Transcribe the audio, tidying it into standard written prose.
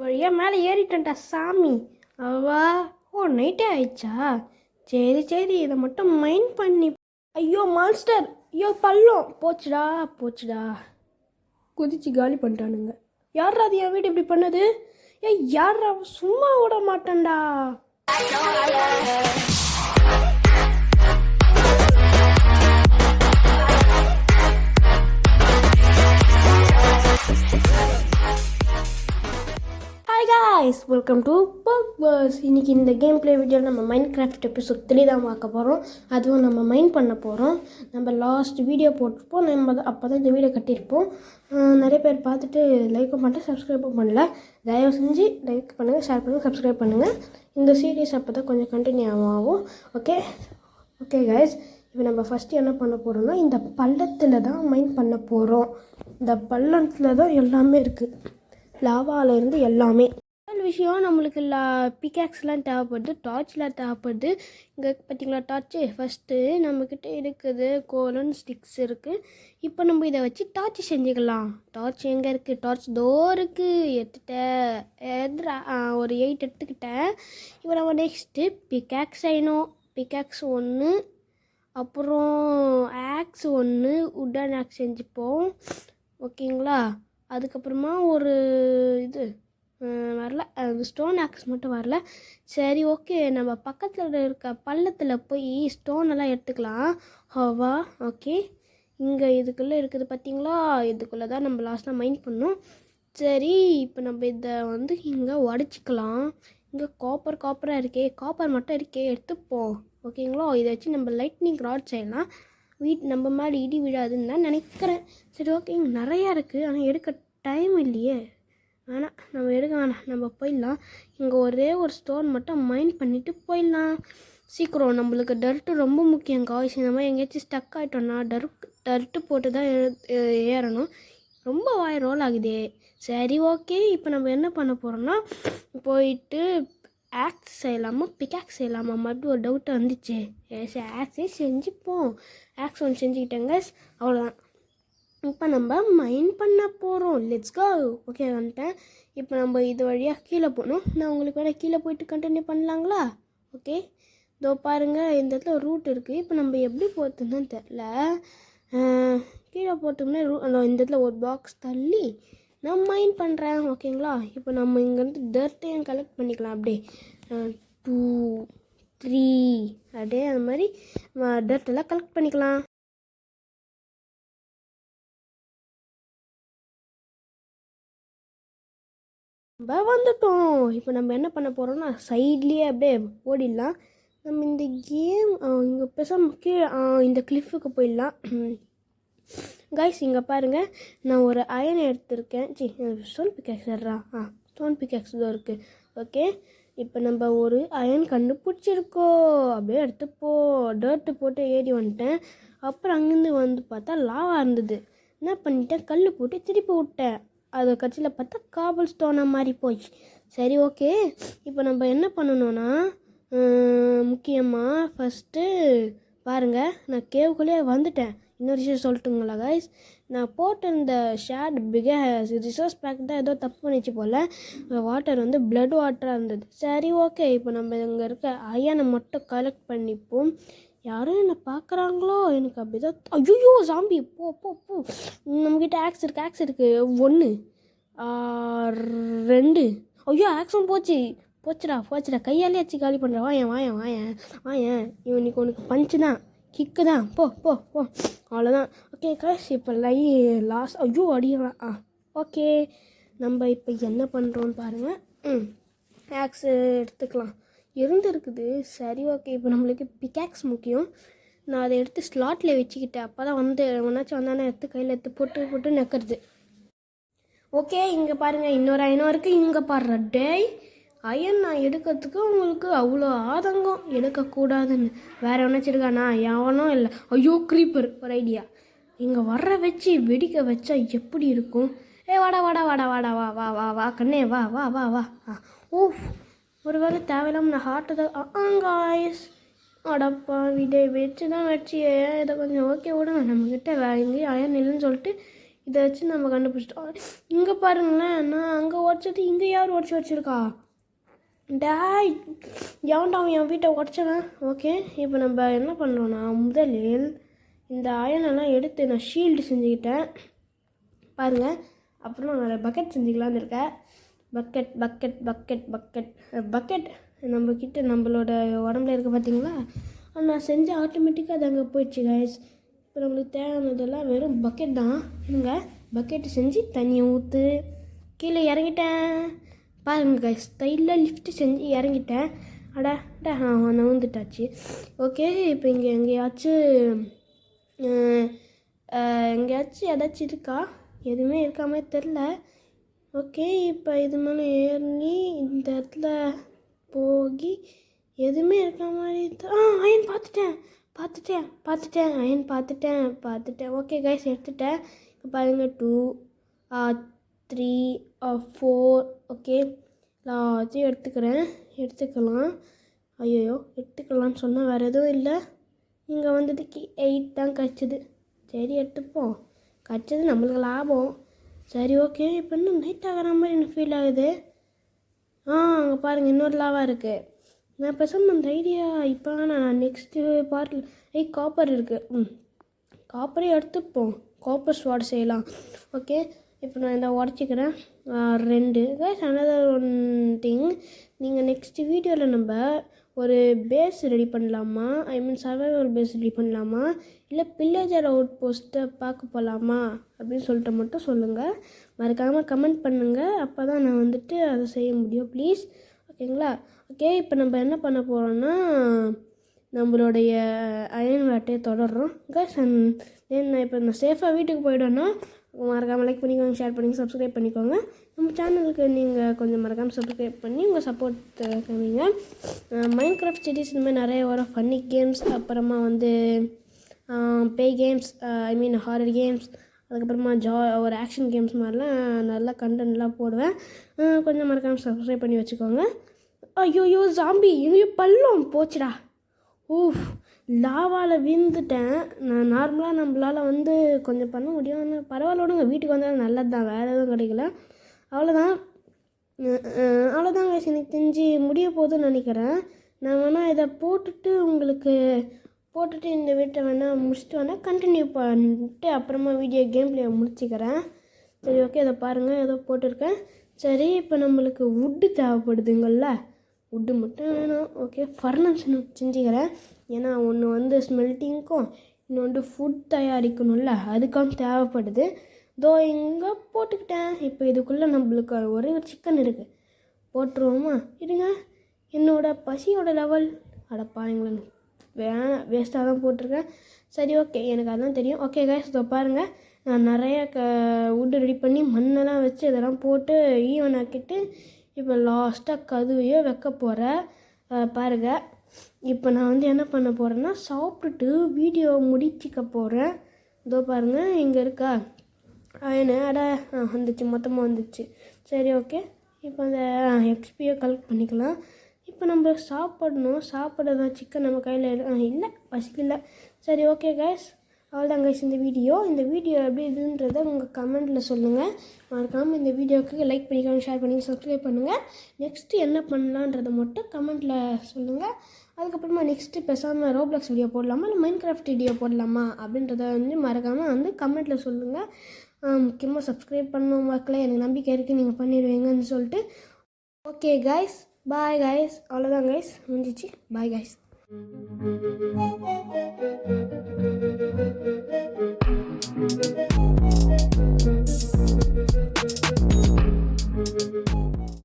வழியா மேலே ஏறிட்டேன்டா சாமி. அவா ஓ நைட்டே ஆயிடுச்சா? சரி சரி, இதை மட்டும் மைண்ட் பண்ணி. ஐயோ மான்ஸ்டர், ஐயோ பள்ளம் போச்சுடா போச்சுடா. குதிச்சு காலி பண்ணிட்டானுங்க. யாரா அது என் வீடு இப்படி பண்ணது? ஏய் யாரா, சும்மா விட மாட்டேன்டா. ஹாய் காய்ஸ், வெல்கம் டு பக்பர்ஸ். இன்றைக்கி இந்த கேம் ப்ளே வீடியோவில் நம்ம மைண்ட் கிராஃப்ட் எபிசோட் 3 தான் பார்க்க போகிறோம். அதுவும் நம்ம மைண்ட் பண்ண போகிறோம். நம்ம லாஸ்ட் வீடியோ போட்டிருப்போம், நம்ம அப்போ தான் இந்த வீடியோ கட்டியிருப்போம். நிறைய பேர் பார்த்துட்டு லைக்கும் பண்ணிட்டு சப்ஸ்கிரைபும் பண்ணல. தயவு செஞ்சு லைக் பண்ணுங்கள், ஷேர் பண்ணுங்கள், சப்ஸ்கிரைப் பண்ணுங்கள். இந்த சீரீஸ் அப்போ தான் கொஞ்சம் கண்டினியூ ஆகும். ஓகே ஓகே காய்ஸ், இப்போ நம்ம ஃபஸ்ட்டு என்ன பண்ண போகிறோம்னா இந்த பள்ளத்தில் தான் மைண்ட் பண்ண போகிறோம். இந்த பள்ளத்தில் தான் எல்லாமே இருக்குது, லாவாலேருந்து எல்லாமே. முதல் விஷயம், நம்மளுக்கு பிகாக்ஸ்லாம் தேவைப்படுது, டார்ச்லாம் தேவைப்படுது. இங்கே பார்த்திங்களா டார்ச்சு? ஃபஸ்ட்டு நம்மக்கிட்ட இருக்குது கோலன் ஸ்டிக்ஸ் இருக்குது. இப்போ நம்ம இதை வச்சு டார்ச் செஞ்சுக்கலாம். டார்ச் எங்கே இருக்குது? டார்ச் தோ இருக்குது, ஒரு 8 எடுத்துக்கிட்டேன். இப்போ நம்ம நெக்ஸ்ட்டு பிகாக்ஸ் செய்யணும். பிகாக்ஸ் 1, அப்புறம் ஆக்ஸ் 1, உட்டன் ஆக்ஸ் செஞ்சுப்போம். ஓகேங்களா? அதுக்கப்புறமா ஒரு இது வரல, அது ஸ்டோன் ஆக்ஸ் மட்டும் வரல. சரி ஓகே, நம்ம பக்கத்தில் இருக்க பள்ளத்தில் போய் ஸ்டோனெல்லாம் எடுத்துக்கலாம். ஹவா ஓகே, இங்கே இதுக்குள்ளே இருக்குது பார்த்தீங்களா? இதுக்குள்ளே தான் நம்ம லாஸ்ட்டாக மைண்ட் பண்ணோம். சரி, இப்போ நம்ம இதை இங்கே உடச்சிக்கலாம். இங்கே காப்பராக இருக்கே, காப்பர் மட்டும் இருக்கே, எடுத்துப்போம். ஓகேங்களா? இதை வச்சு நம்ம லைட்னிங் ராட் செய்யலாம். நம்ம மேலே இடி விடாதுன்னு தான் நினைக்கிறேன். சரி ஓகே, இங்கே நிறையா இருக்குது, ஆனால் எடுக்க டைம் இல்லையே. வேணாம், நம்ம எடுக்க வேணாம், நம்ம போயிடலாம். இங்கே ஒரே ஒரு ஸ்டோன் மட்டும் மைண்ட் பண்ணிவிட்டு போயிடலாம். சீக்கிரம், நம்மளுக்கு டர்ட்டு ரொம்ப முக்கியம் காய்ஸ். இந்த மாதிரி எங்கேயாச்சும் ஸ்டக் ஆகிட்டோன்னா டர்ட்டு போட்டு தான் ஏறணும். ரொம்ப ரோல் ஆகுதே. சரி ஓகே, இப்போ நம்ம என்ன பண்ண போகிறோம்னா போயிட்டு ஆக்ஸ் செய்யலாமா பிகாக்ஸ் செய்யலாமா மறுபடியும் ஒரு டவுட்டை வந்துச்சு. ஆக்ஸே செஞ்சுப்போம். ஆக்ஸ் 1 செஞ்சுக்கிட்டேங்க, அவ்வளோதான். இப்போ நம்ம மைண்ட் பண்ண போகிறோம். Let's go. ஓகே வந்துட்டேன். இப்போ நம்ம இது வழியாக கீழே போகணும். நான் உங்களுக்கு வேணால் கீழே போயிட்டு கண்டினியூ பண்ணலாங்களா? ஓகே, இதோ பாருங்கள், இந்த இடத்துல ஒரு ரூட் இருக்குது. இப்போ நம்ம எப்படி போகிறதுன்னு தெரில. கீழே போகிறதுக்குன்னே இந்த இடத்துல ஒரு பாக்ஸ் தள்ளி நான் மைண்ட் பண்ணுறேன். ஓகேங்களா? இப்போ நம்ம இங்கேருந்து டர்ட்டையும் கலெக்ட் பண்ணிக்கலாம். அப்படியே 2 3 அப்படியே அந்த மாதிரி டர்ட்டெல்லாம் கலெக்ட் பண்ணிக்கலாம். நம்ம வந்துட்டோம். இப்போ நம்ம என்ன பண்ண போகிறோம்னா சைட்லேயே அப்படியே ஓடிடலாம். நம்ம இந்த கேம் இங்கே பேசாமல் கீழே இந்த கிளிஃபுக்கு போயிடலாம். கைஸ் இங்கே பாருங்கள், நான் ஒரு அயன் எடுத்திருக்கேன். ஸ்டோன் பிகாக்ஸ் ஸ்டோன் பிகாக்ஸ் தான் இருக்குது. ஓகே, இப்போ நம்ம ஒரு அயன் கண்டுபிடிச்சிருக்கோம். அப்படியே எடுத்துப்போம். டர்ட்டு போட்டு ஏறி வந்துட்டேன். அப்புறம் அங்கேருந்து பார்த்தா லாவா இருந்தது. என்ன பண்ணிட்டேன், கல் போட்டு திருப்பி விட்டேன். அது கட்சியில் பார்த்தா காபல் ஸ்டோனாக மாதிரி போச்சு. சரி ஓகே, இப்போ நம்ம என்ன பண்ணணும்னா முக்கியமாக ஃபஸ்ட்டு பாருங்கள், நான் கேவுக்குள்ளே வந்துட்டேன். இன்னொரு விஷயம் சொல்லட்டுங்களா கைஸ், நான் போட்ட இந்த ஷேட் ரிசோர்ஸ் பேக் தான் ஏதோ தப்பு பண்ணிச்சு போல். வாட்டர் பிளட் வாட்டராக இருந்தது. சரி ஓகே, இப்போ நம்ம இங்கே இருக்க அயனை மட்டும் கலெக்ட் பண்ணிப்போம். யாரும் என்னை பார்க்குறாங்களோ எனக்கு அப்படி தான். ஐயோ ஜாம்பி, போ போ போ. நம்மக்கிட்ட ஆக்ஸ் இருக்குது 1 2. ஐயோ ஆக்ஸும் போச்சுடா. கையாலே வச்சு காலி பண்ணுறேன். வாயன் இவனுக்கு உனக்கு பஞ்சு தான், கிக்கு தான். போ போ போ, அவ்வளோதான். ஓகே காய்ஸ், இப்போ லாஸ்ட் ஐயோ அடிக்கலாம். ஓகே, நம்ம இப்போ என்ன பண்ணுறோன்னு பாருங்கள். ஆக்ஸு எடுத்துக்கலாம், இருக்குது. சரி ஓகே, இப்போ நம்மளுக்கு பிகாக்ஸ் முக்கியம். நான் அதை எடுத்து ஸ்லாட்டில் வச்சுக்கிட்டேன். அப்போ தான் ஒன்றாச்சும் வந்தானே எடுத்து கையில் எடுத்து போட்டு நெக்கிறது. ஓகே, இங்கே பாருங்கள், இன்னொரு அயனும் இருக்குது. இங்கே பாடுற டேய் அயன் நான் எடுக்கிறதுக்கு உங்களுக்கு அவ்வளோ ஆதங்கம், எடுக்கக்கூடாதுன்னு. வேறு எவனாச்சிருக்கானா? எவனோ இல்லை. ஐயோ க்ரீப்பர், ஒரு ஐடியா. இங்கே வச்சு வெடிக்க வச்சா எப்படி இருக்கும்? வாடா வா கண்ணே, வா. ஒரு வேளை தேவையில்லாமல் நான் ஹார்ட்டு தான் காய்ஸ். அடப்பா விடை வச்சு தான் வச்சியே. இதை கொஞ்சம் ஓகே விடுங்க. நம்மக்கிட்ட எங்கேயும் அயன் இல்லைன்னு சொல்லிட்டு இதை வச்சு நம்ம கண்டுபிடிச்சிட்டோம். இங்கே பாருங்களேன், நான் அங்கே உடச்சது இங்கே யார் உடச்சி வச்சுருக்கா? டாய், எவன்டா அவன் என் வீட்டை உடச்சவன்? ஓகே, இப்போ நம்ம என்ன பண்ணுறோன்னா முதலில் இந்த அயனெல்லாம் எடுத்து நான் ஷீல்டு செஞ்சுக்கிட்டேன் பாருங்கள். அப்புறம் நான் பக்கெட் செஞ்சுக்கலான்னு இருக்கேன். Bucket bucket bucket bucket bucket நம்மக்கிட்ட நம்மளோட உடம்புல இருக்க பார்த்தீங்களா? நான் செஞ்ச ஆட்டோமேட்டிக்காக அது அங்கே போயிடுச்சு கைஸ். இப்போ நம்மளுக்கு தேவையானதெல்லாம் வெறும் பக்கெட் தான். இருங்க, பக்கெட்டு செஞ்சு தண்ணியை ஊற்று. கீழே இறங்கிட்டேன் பாருங்க கைஸ். ஸ்டைலில் லிஃப்ட்டு செஞ்சு இறங்கிட்டேன். அடா நவுந்துட்டாச்சு. ஓகே, இப்போ இங்கே எங்கேயாச்சும் ஏதாச்சும் இருக்கா? எதுவுமே இருக்காமே தெரில. ஓகே, இப்போ இது மேலே ஏறி இந்த இடத்துல போகி எதுவுமே இருக்க மாதிரி அயன் பார்த்துட்டேன் அயன் பார்த்துட்டேன். ஓகே கைஸ், எடுத்துட்டேன். இப்போ பாருங்கள் 2 3 4. ஓகே, எல்லாத்தையும் எடுத்துக்கலாம். ஐயோ, எடுத்துக்கலான்னு சொன்னால் வேறு எதுவும் இல்லை. இங்கே வந்ததுக்கு 8 தான் கிடச்சிது. சரி, எடுத்துப்போம். கிடச்சது நம்மளுக்கு லாபம். சரி, ஓகே. இப்போ இன்னும் நைட் ஆகிற மாதிரி எனக்கு ஃபீல் ஆகுது. அங்கே பாருங்கள், இன்னொரு லாவாக இருக்குது. நான் பேசாமல் அந்த ஐடியா இப்போ நான் நெக்ஸ்ட்டு பார்ட்டில் காப்பர் இருக்குது. காப்பரே எடுத்துப்போம். காப்பர் ஸ்வாட் செய்யலாம். ஓகே, இப்போ நான் இதை உடச்சிக்கிறேன். 2 கைஸ். அனதர் ஒன் திங், நீங்கள் நெக்ஸ்ட்டு வீடியோவில் நம்ம ஒரு பேஸ் ரெடி பண்ணலாமா? ஐ மீன் சர்வைவல் பேஸ் ரெடி பண்ணலாமா, இல்லை பில்லேஜர் அவுட் போஸ்ட்டை பார்க்க போகலாமா அப்படின்னு சொல்லிட்டு மட்டும் சொல்லுங்கள். மறக்காமல் கமெண்ட் பண்ணுங்கள். அப்போ தான் நான் வந்துட்டு அதை செய்ய முடியும். ப்ளீஸ், ஓகேங்களா? ஓகே, இப்போ நம்ம என்ன பண்ண போகிறோன்னா நம்மளுடைய அயன் வேட்டையை தொடர்றோம் கைஸ். நான் இப்போ நான் சேஃபாக வீட்டுக்கு போய்டோன்னா மறக்காமல் லைக் பண்ணிக்கோங்க, ஷேர் பண்ணி சப்ஸ்கிரைப் பண்ணிக்கோங்க. நம்ம சேனலுக்கு நீங்கள் கொஞ்சம் மறக்காமல் சப்ஸ்கிரைப் பண்ணி உங்கள் சப்போர்ட் தருவீங்க. மைண்ட் கிராஃப்ட் சிட்டிஸ் இந்த மாதிரி நிறைய வரும். ஃபன்னி கேம்ஸ், அப்புறமா வந்து பேய் கேம்ஸ், ஐ மீன் ஹாரர் கேம்ஸ், அதுக்கப்புறமா ஒரு ஆக்ஷன் கேம்ஸ் மாதிரிலாம் நல்லா கண்டென்ட்லாம் போடுவேன். கொஞ்சம் மறக்காமல் சப்ஸ்கிரைப் பண்ணி வச்சுக்கோங்க. ஐயோ ஜாம்பி, எங்கேயோ பள்ளம் போச்சுடா. லாவால் விழுந்துட்டேன். நான் நார்மலாக நம்மளால் வந்து கொஞ்சம் பண்ண முடியும். ஆனால் பரவாயில்ல, விடுங்க. வீட்டுக்கு வந்தாலும் நல்லது தான், வேறு எதுவும் கிடைக்கல. அவ்வளோதான் guys, எனக்கு தெரிஞ்சு முடிய போதுன்னு நினைக்கிறேன். நான் வேணால் இதை போட்டுட்டு இந்த வீட்டை வேணால் முடிச்சுட்டு வேணால் கண்டினியூ பண்ணிட்டு அப்புறமா கேம் பிளே முடிச்சுக்கிறேன். சரி, ஓகே. இதை பாருங்கள், ஏதோ போட்டிருக்கேன். சரி, இப்போ நம்மளுக்கு வுட்டு தேவைப்படுதுங்கள்ல, வுட்டு மட்டும் வேணும். ஓகே, ஃபர்னஸ் செஞ்சுக்கிறேன். ஏன்னா ஒன்று வந்து ஸ்மெல்ட்டிங்க்கும் இன்னொன்று ஃபுட் தயாரிக்கணும்ல, அதுக்காக தேவைப்படுது. இங்கே போட்டுக்கிட்டேன். இப்போ இதுக்குள்ளே நம்மளுக்கு ஒரு சிக்கன் இருக்குது, போட்டுருவோமா? இருங்க, என்னோடய பசியோட லெவல் அடப்பாங்களேன், வேஸ்ட்டாக தான் போட்டிருக்கேன். சரி, ஓகே, எனக்கு அதான் தெரியும். ஓகே கைஸ், இதோ பாருங்கள், நான் நிறைய வுட்டு ரெடி பண்ணி மண்ணெல்லாம் வச்சு இதெல்லாம் போட்டு ஈவன் ஆக்கிட்டு இப்போ லாஸ்ட்டாக கதுவையோ வைக்க போகிறேன். பாருங்கள், இப்போ நான் வந்து என்ன பண்ண போகிறேன்னா சாப்பிட்டுட்டு வீடியோ முடிச்சிக்க போகிறேன். இதோ பாருங்கள், இங்கே இருக்கா அயனை வந்துச்சு, மொத்தமாக வந்துச்சு. சரி, ஓகே. இப்போ அந்த எக்ஸ்பியை கலெக்ட் பண்ணிக்கலாம். இப்போ நம்ம சாப்பிட்றதான் சிக்கன் நம்ம கையில் இல்லை, பசிக்கல. சரி, ஓகே கைஸ், அவ்வளோதான் கைஸ். இந்த வீடியோ எப்படி இதுன்றதை உங்கள் கமெண்ட்டில் சொல்லுங்கள். மறக்காமல் இந்த வீடியோவுக்கு லைக் பண்ணிக்கோங்க, ஷேர் பண்ணி சப்ஸ்கிரைப் பண்ணுங்கள். நெக்ஸ்ட்டு என்ன பண்ணலான்றதை மட்டும் கமெண்ட்டில் சொல்லுங்கள். அதுக்கப்புறமா நெக்ஸ்ட்டு பேசாமல் ரோப்ளாக்ஸ் வீடியோ போடலாமா, இல்லை மைண்ட் கிராஃப்ட் வீடியோ போடலாமா அப்படின்றத வந்து மறக்காமல் வந்து கமெண்ட்டில் சொல்லுங்கள். முக்கியமாக சப்ஸ்கிரைப் பண்ணணும் மக்களே, எனக்கு நம்பிக்கை இருக்குது நீங்கள் பண்ணிடுவீங்கன்னு சொல்லிட்டு. Okay guys, bye guys. அவ்வளோதான் கைஸ், முடிஞ்சிச்சு. Bye guys.